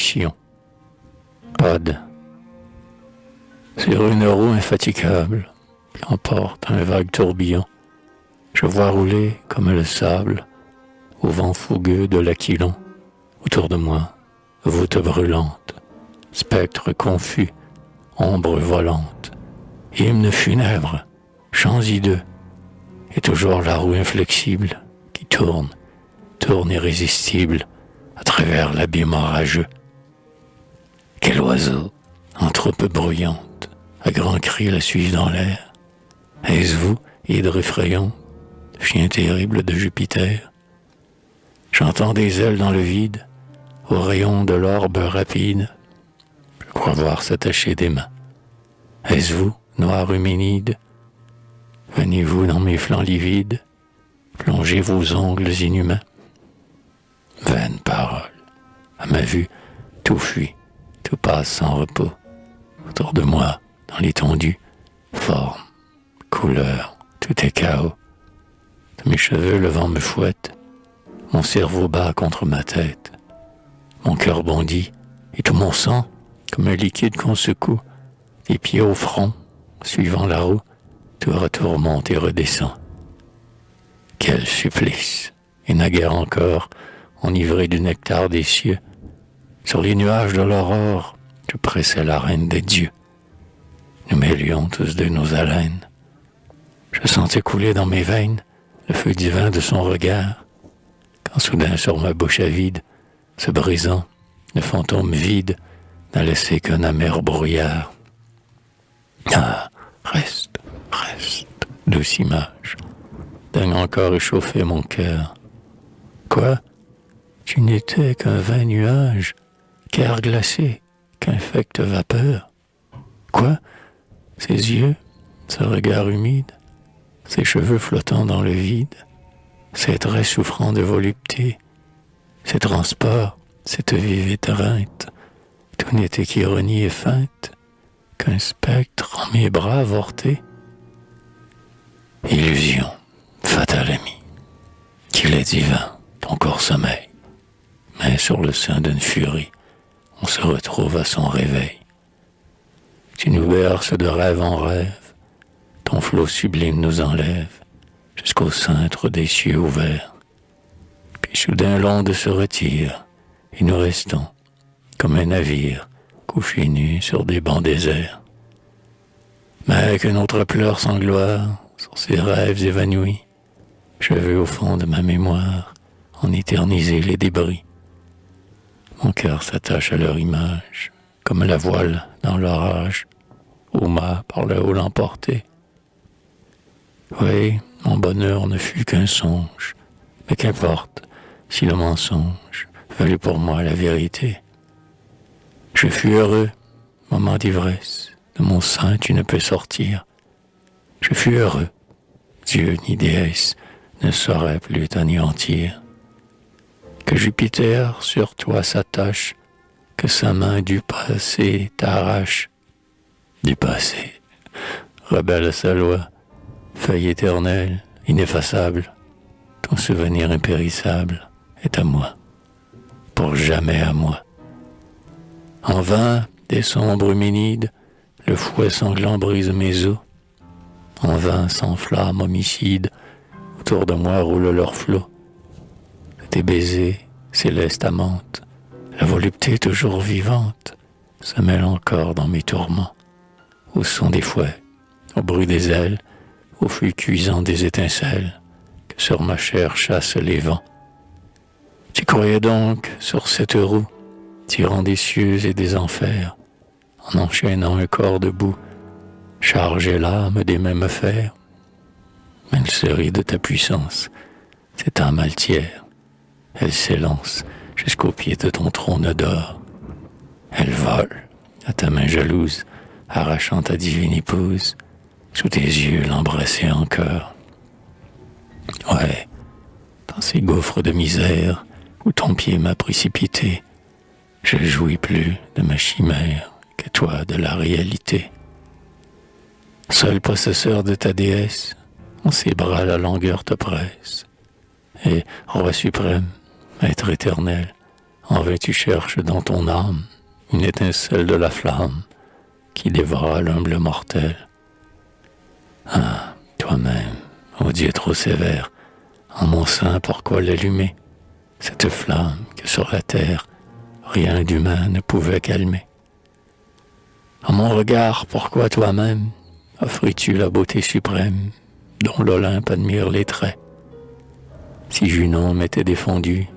mission. Odd. Sur une roue infatigable qui emporte un vague tourbillon, je vois rouler comme le sable au vent fougueux de l'Aquilon. Autour de moi, voûte brûlante, spectre confus, ombre volante, hymne funèbre, chants hideux, et toujours la roue inflexible qui tourne irrésistible à travers l'abîme orageux. Quel oiseau, en troupe bruyante, à grands cris la suivent dans l'air? Est-ce vous, hydre effrayante, chien terrible de Jupiter? J'entends des ailes dans le vide, au rayon de l'orbe rapide. Je crois voir s'attacher des mains. Est-ce vous, noir huménide? Venez-vous dans mes flancs livides, plonger vos ongles inhumains? Vaine parole. À ma vue, tout fuit, tout passe sans repos. Autour de moi, dans l'étendue, forme, couleur, tout est chaos. De mes cheveux, le vent me fouette. Mon cerveau bat contre ma tête. Mon cœur bondit, et tout mon sang, comme un liquide qu'on secoue, des pieds au front, suivant la roue, tour à tour monte et redescend. Quel supplice! Et naguère encore, enivré du nectar des cieux, sur les nuages de l'aurore, je pressais la reine des dieux. Nous mêlions tous de nos haleines. Je sentais couler dans mes veines le feu divin de son regard, quand soudain sur ma bouche avide, se brisant, le fantôme vide n'a laissé qu'un amer brouillard. Ah, reste, douce image, daigne encore échauffer mon cœur. Quoi? Tu n'étais qu'un vain nuage, qu'air glacé, qu'infecte vapeur. Quoi? Ses yeux, ce regard humide, ses cheveux flottant dans le vide, ses traits souffrant de volupté, ses transports, cette vive étreinte, tout n'était qu'ironie et feinte, qu'un spectre en mes bras avorté. Illusion, fatal ami, qu'il est divin, ton corps sommeille. Mais sur le sein d'une furie, on se retrouve à son réveil. Tu nous berces de rêve en rêve, ton flot sublime nous enlève jusqu'au cintre des cieux ouverts. Puis soudain l'onde se retire, et nous restons, comme un navire, couché nu sur des bancs déserts. Mais que notre pleur sans gloire, sur ces rêves évanouis, je veux au fond de ma mémoire en éterniser les débris. Mon cœur s'attache à leur image, comme la voile dans l'orage, au mât par le haut l'emporter. Oui, mon bonheur ne fut qu'un songe, mais qu'importe si le mensonge valut pour moi la vérité. Je fus heureux, moment d'ivresse, de mon sein tu ne peux sortir. Je fus heureux, Dieu ni déesse ne saurait plus t'anéantir. Que Jupiter sur toi s'attache, que sa main du passé t'arrache. Du passé, rebelle à sa loi, feuille éternelle, ineffaçable, ton souvenir impérissable est à moi, pour jamais à moi. En vain, des sombres huménides, le fouet sanglant brise mes os. En vain, sans flamme homicide, autour de moi roulent leurs flots. Tes baisers, céleste amante, la volupté toujours vivante, se mêle encore dans mes tourments, au son des fouets, au bruit des ailes, au feu cuisant des étincelles, que sur ma chair chassent les vents. Tu croyais donc sur cette roue, tirant des cieux et des enfers, en enchaînant un corps debout, charger l'âme des mêmes fers. Mais elle se rit de ta puissance, cette âme altière. Elle s'élance jusqu'au pied de ton trône d'or. Elle vole à ta main jalouse, arrachant ta divine épouse, sous tes yeux l'embrasser encore. Ouais, dans ces gouffres de misère où ton pied m'a précipité, je jouis plus de ma chimère que toi de la réalité. Seul possesseur de ta déesse, en ses bras la longueur te presse, et, roi suprême, maître éternel, En vain tu cherches dans ton âme une étincelle de la flamme qui dévora l'humble mortel. Ah, toi-même, ô Dieu trop sévère, en mon sein pourquoi l'allumer, cette flamme que sur la terre rien d'humain ne pouvait calmer? En mon regard, pourquoi toi-même offris-tu la beauté suprême dont l'Olympe admire les traits? Si Junon m'était défendu,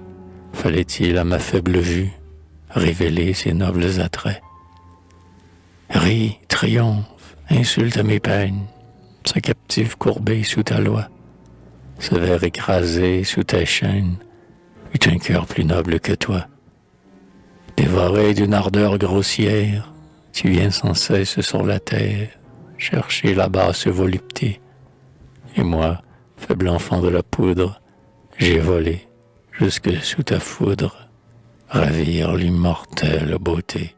fallait-il à ma faible vue révéler ses nobles attraits? Ris, triomphe, insulte à mes peines, ce captif courbé sous ta loi, ce ver écrasé sous ta chaîne, eut un cœur plus noble que toi. Dévoré d'une ardeur grossière, tu viens sans cesse sur la terre chercher la basse volupté. Et moi, faible enfant de la poudre, j'ai volé jusque sous ta foudre, ravir l'immortelle beauté.